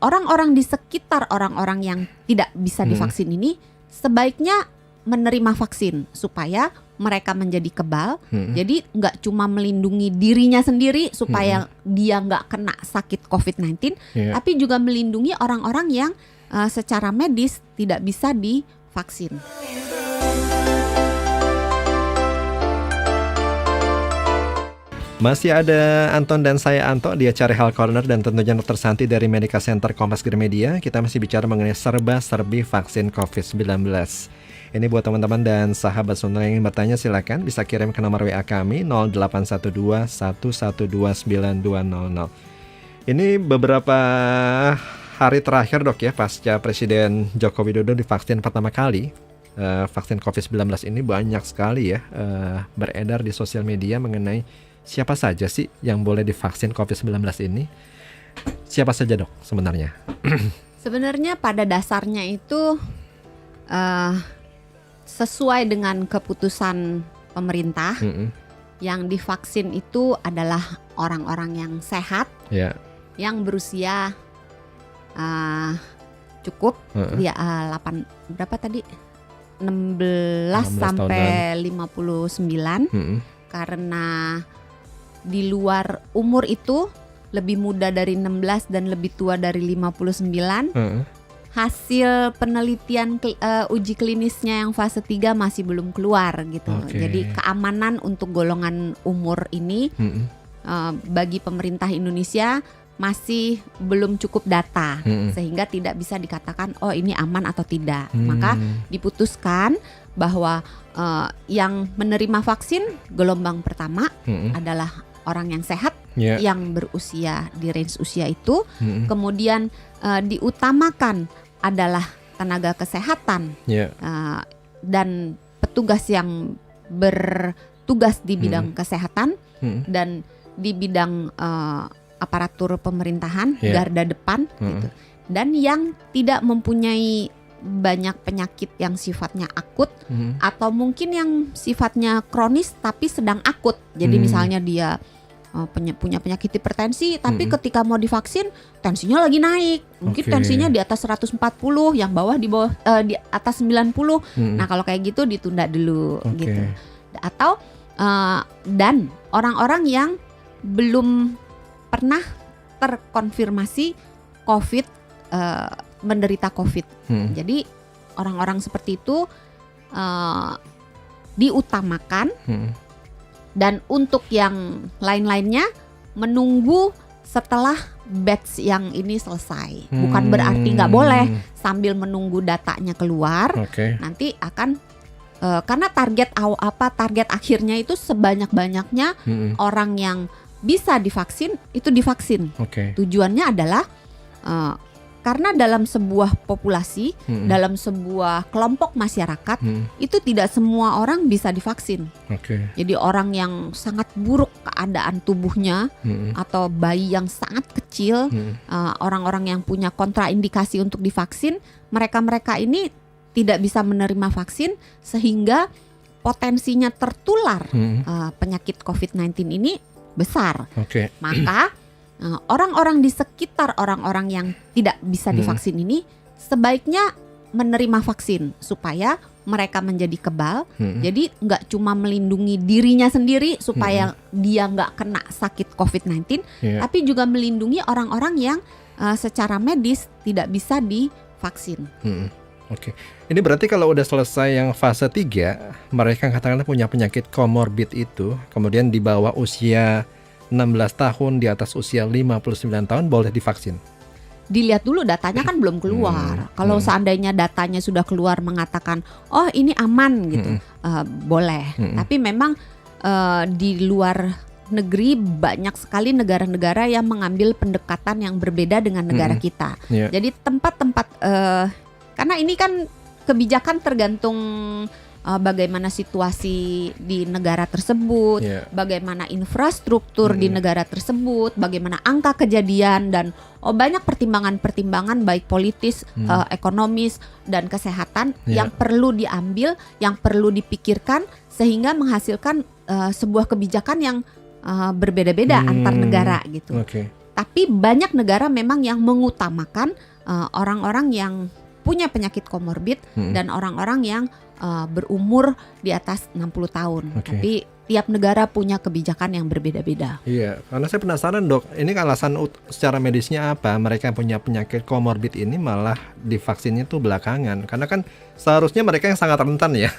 orang-orang di sekitar orang-orang yang tidak bisa divaksin ini sebaiknya menerima vaksin supaya mereka menjadi kebal. Jadi nggak cuma melindungi dirinya sendiri supaya dia nggak kena sakit COVID-19, tapi juga melindungi orang-orang yang secara medis tidak bisa divaksin. Masih ada Anton dan saya Anto di acara Health Corner dan tentunya Dr. Santi dari Medical Center Kompas Gramedia. Kita masih bicara mengenai serba-serbi vaksin COVID-19. Ini buat teman-teman dan sahabat Sonora yang ingin bertanya silakan bisa kirim ke nomor WA kami 0812 112 9200. Ini beberapa hari terakhir dok ya pasca Presiden Joko Widodo divaksin pertama kali. Vaksin COVID-19 ini banyak sekali ya beredar di sosial media mengenai siapa saja sih yang boleh divaksin COVID-19 ini? Siapa saja dok sebenarnya? Sebenarnya pada dasarnya itu sesuai dengan keputusan pemerintah, yang divaksin itu adalah orang-orang yang sehat, yang berusia cukup, dia 8 berapa tadi? 16 sampai 59, karena di luar umur itu lebih muda dari 16 dan lebih tua dari 59. Hasil penelitian uji klinisnya yang fase 3 masih belum keluar gitu. Jadi keamanan untuk golongan umur ini bagi pemerintah Indonesia masih belum cukup data, sehingga tidak bisa dikatakan oh ini aman atau tidak. Maka diputuskan bahwa yang menerima vaksin gelombang pertama adalah orang yang sehat, yang berusia di range usia itu, kemudian diutamakan adalah tenaga kesehatan dan petugas yang bertugas di bidang kesehatan dan di bidang aparatur pemerintahan, garda depan gitu. Dan yang tidak mempunyai banyak penyakit yang sifatnya akut atau mungkin yang sifatnya kronis tapi sedang akut. Jadi misalnya dia punya penyakit hipertensi tapi ketika mau divaksin tensinya lagi naik. Mungkin tensinya di atas 140, yang bawah di atas 90. Nah, kalau kayak gitu ditunda dulu gitu. Atau dan orang-orang yang belum pernah terkonfirmasi COVID, menderita COVID. Jadi orang-orang seperti itu diutamakan. Dan untuk yang lain-lainnya menunggu setelah batch yang ini selesai. Bukan berarti nggak boleh sambil menunggu datanya keluar. Nanti akan karena target akhirnya itu sebanyak-banyaknya orang yang bisa divaksin itu divaksin. Tujuannya adalah karena dalam sebuah populasi, dalam sebuah kelompok masyarakat, itu tidak semua orang bisa divaksin. Jadi orang yang sangat buruk keadaan tubuhnya, atau bayi yang sangat kecil, orang-orang yang punya kontraindikasi untuk divaksin, mereka-mereka ini tidak bisa menerima vaksin sehingga potensinya tertular penyakit COVID-19 ini besar. Maka orang-orang di sekitar orang-orang yang tidak bisa divaksin ini sebaiknya menerima vaksin supaya mereka menjadi kebal. Jadi nggak cuma melindungi dirinya sendiri supaya dia nggak kena sakit COVID-19, tapi juga melindungi orang-orang yang secara medis tidak bisa divaksin. Ini berarti kalau udah selesai yang fase 3, mereka katakanlah punya penyakit komorbid itu, kemudian di bawah usia 16 tahun, di atas usia 59 tahun boleh divaksin? Dilihat dulu datanya kan belum keluar. Kalau seandainya datanya sudah keluar mengatakan oh ini aman gitu, boleh. Tapi memang di luar negeri banyak sekali negara-negara yang mengambil pendekatan yang berbeda dengan negara kita. Jadi tempat-tempat karena ini kan kebijakan tergantung bagaimana situasi di negara tersebut, bagaimana infrastruktur di negara tersebut, bagaimana angka kejadian, dan banyak pertimbangan-pertimbangan baik politis, ekonomis, dan kesehatan yang perlu diambil, yang perlu dipikirkan sehingga menghasilkan sebuah kebijakan yang berbeda-beda antar negara gitu. Tapi banyak negara memang yang mengutamakan orang-orang yang punya penyakit komorbid dan orang-orang yang berumur di atas 60 tahun. Tapi tiap negara punya kebijakan yang berbeda-beda. Iya, karena saya penasaran dok, ini alasan secara medisnya apa? Mereka yang punya penyakit komorbid ini malah divaksinnya tuh belakangan. Karena kan seharusnya mereka yang sangat rentan ya,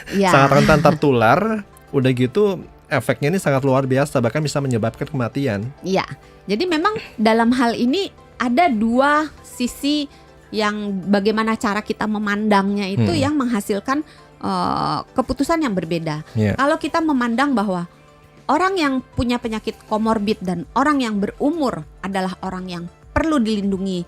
sangat rentan tertular. Udah gitu efeknya ini sangat luar biasa, bahkan bisa menyebabkan kematian. Iya, jadi memang dalam hal ini ada dua sisi yang bagaimana cara kita memandangnya itu yang menghasilkan keputusan yang berbeda. Kalau kita memandang bahwa orang yang punya penyakit komorbid dan orang yang berumur adalah orang yang perlu dilindungi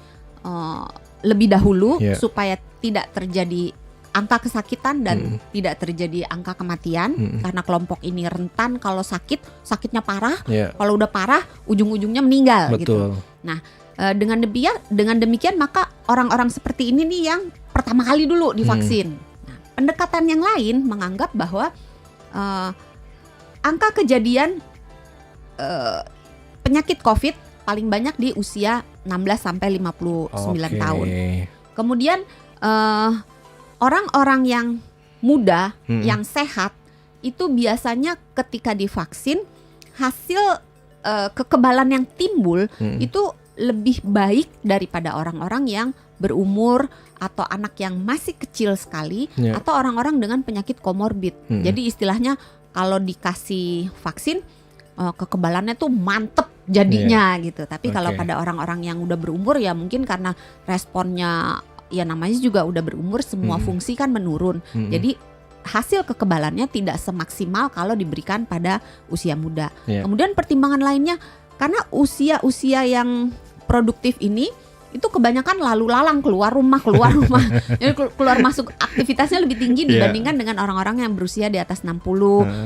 lebih dahulu supaya tidak terjadi angka kesakitan dan tidak terjadi angka kematian, karena kelompok ini rentan kalau sakitnya parah, kalau udah parah ujung-ujungnya meninggal. Betul. Gitu. Nah, dengan demikian maka orang-orang seperti ini nih yang pertama kali dulu divaksin. Nah, pendekatan yang lain menganggap bahwa angka kejadian penyakit COVID paling banyak di usia 16 sampai 59 tahun. Kemudian orang-orang yang muda, yang sehat itu biasanya ketika divaksin hasil kekebalan yang timbul itu lebih baik daripada orang-orang yang berumur atau anak yang masih kecil sekali atau orang-orang dengan penyakit komorbid. Jadi istilahnya kalau dikasih vaksin kekebalannya tuh mantep jadinya gitu. Tapi kalau pada orang-orang yang udah berumur ya mungkin karena responnya ya namanya juga udah berumur, semua fungsi kan menurun. Jadi hasil kekebalannya tidak semaksimal kalau diberikan pada usia muda. Kemudian pertimbangan lainnya karena usia-usia yang produktif ini itu kebanyakan lalu lalang keluar rumah. Jadi keluar masuk aktivitasnya lebih tinggi dibandingkan dengan orang-orang yang berusia di atas 60,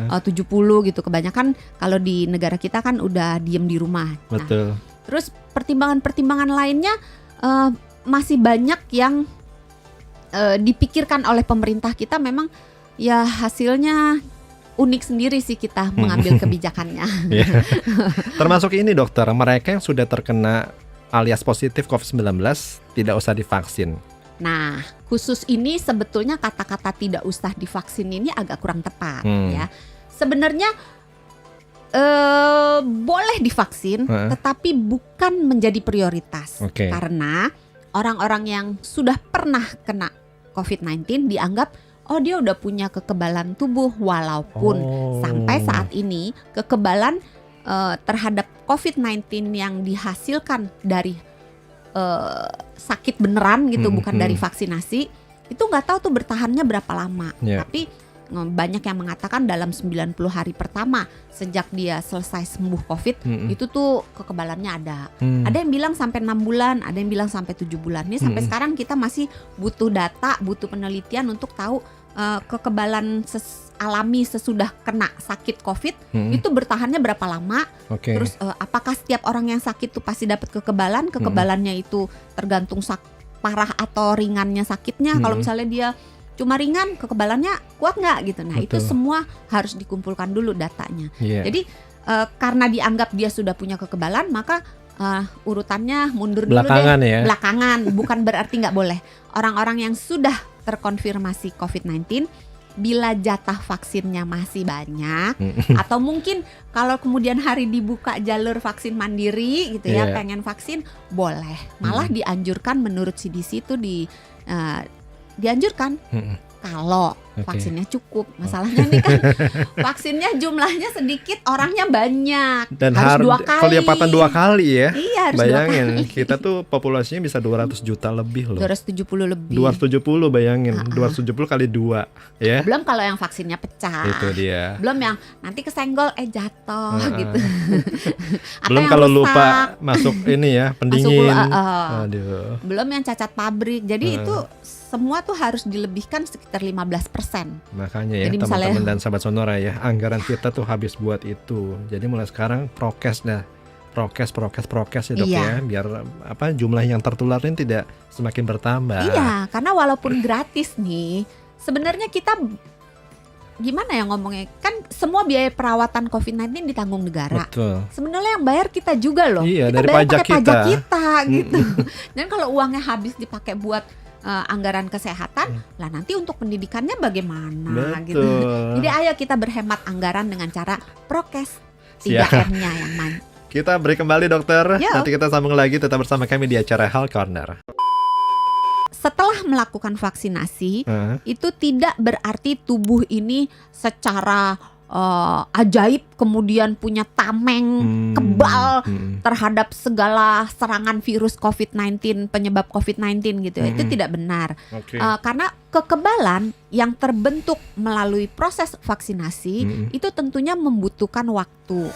70 gitu. Kebanyakan kalau di negara kita kan udah diem di rumah. Betul. Nah, terus pertimbangan-pertimbangan lainnya masih banyak yang dipikirkan oleh pemerintah kita, memang ya hasilnya unik sendiri sih kita mengambil kebijakannya. Termasuk ini dokter, mereka yang sudah terkena alias positif COVID-19 tidak usah divaksin. Nah, khusus ini sebetulnya kata-kata tidak usah divaksin ini agak kurang tepat ya. Sebenarnya boleh divaksin, tetapi bukan menjadi prioritas. Karena orang-orang yang sudah pernah kena COVID-19 dianggap dia udah punya kekebalan tubuh, walaupun sampai saat ini kekebalan terhadap COVID-19 yang dihasilkan dari sakit beneran gitu, bukan dari vaksinasi, itu nggak tahu tuh bertahannya berapa lama. Tapi banyak yang mengatakan dalam 90 hari pertama sejak dia selesai sembuh COVID itu tuh kekebalannya ada. Ada yang bilang sampai 6 bulan, ada yang bilang sampai 7 bulan. Ini sampai sekarang kita masih butuh data, butuh penelitian untuk tahu kekebalan alami sesudah kena sakit COVID itu bertahannya berapa lama. Terus apakah setiap orang yang sakit tuh pasti dapat kekebalan? Kekebalannya itu tergantung parah atau ringannya sakitnya. Kalau misalnya dia cuma ringan, kekebalannya kuat nggak gitu. Nah itu semua harus dikumpulkan dulu datanya. Jadi karena dianggap dia sudah punya kekebalan, maka urutannya mundur belakangan dulu deh. Belakangan, bukan berarti nggak boleh. Orang-orang yang sudah terkonfirmasi COVID-19, bila jatah vaksinnya masih banyak, atau mungkin kalau kemudian hari dibuka jalur vaksin mandiri gitu ya, pengen vaksin, boleh. Malah dianjurkan menurut CDC itu dianjurkan kalau vaksinnya cukup. Masalahnya nih kan vaksinnya jumlahnya sedikit, orangnya banyak. Dan harus 2 kali. Kelipatan 2 kali ya. Iya, harus bayangin 2 kali. Kita tuh populasinya bisa 200 juta lebih loh. 270 lebih. 270 bayangin. 270 kali 2 ya. Belum kalau yang vaksinnya pecah. Itu dia. Belum yang nanti kesenggol jatuh gitu. Belum kalau lupa masuk ini ya, pendingin. Aduh. Belum yang cacat pabrik. Jadi itu semua tuh harus dilebihkan sekitar 15%. Makanya ya teman-teman dan sahabat Sonora ya, anggaran kita tuh habis buat itu. Jadi mulai sekarang prokes ya dok ya, biar jumlah yang tertular ini tidak semakin bertambah. Iya, karena walaupun gratis nih, sebenarnya kita gimana ya ngomongnya, kan semua biaya perawatan COVID-19 ditanggung negara. Betul. Sebenarnya yang bayar kita juga loh. Iya, kita dari bayar pajak pakai pajak kita. kita gitu. Dan kalau uangnya habis dipakai buat anggaran kesehatan, lah nanti untuk pendidikannya bagaimana gitu. Betul. Jadi ayo kita berhemat anggaran dengan cara prokes, Siap. 3M-nya yang main. Kita break kembali dokter. Yo. Nanti kita sambung lagi, tetap bersama kami di acara Health Corner. Setelah melakukan vaksinasi, itu tidak berarti tubuh ini secara ajaib kemudian punya tameng kebal terhadap segala serangan virus COVID-19, penyebab COVID-19 gitu ya. Itu tidak benar. Okay. Karena kekebalan yang terbentuk melalui proses vaksinasi itu tentunya membutuhkan waktu.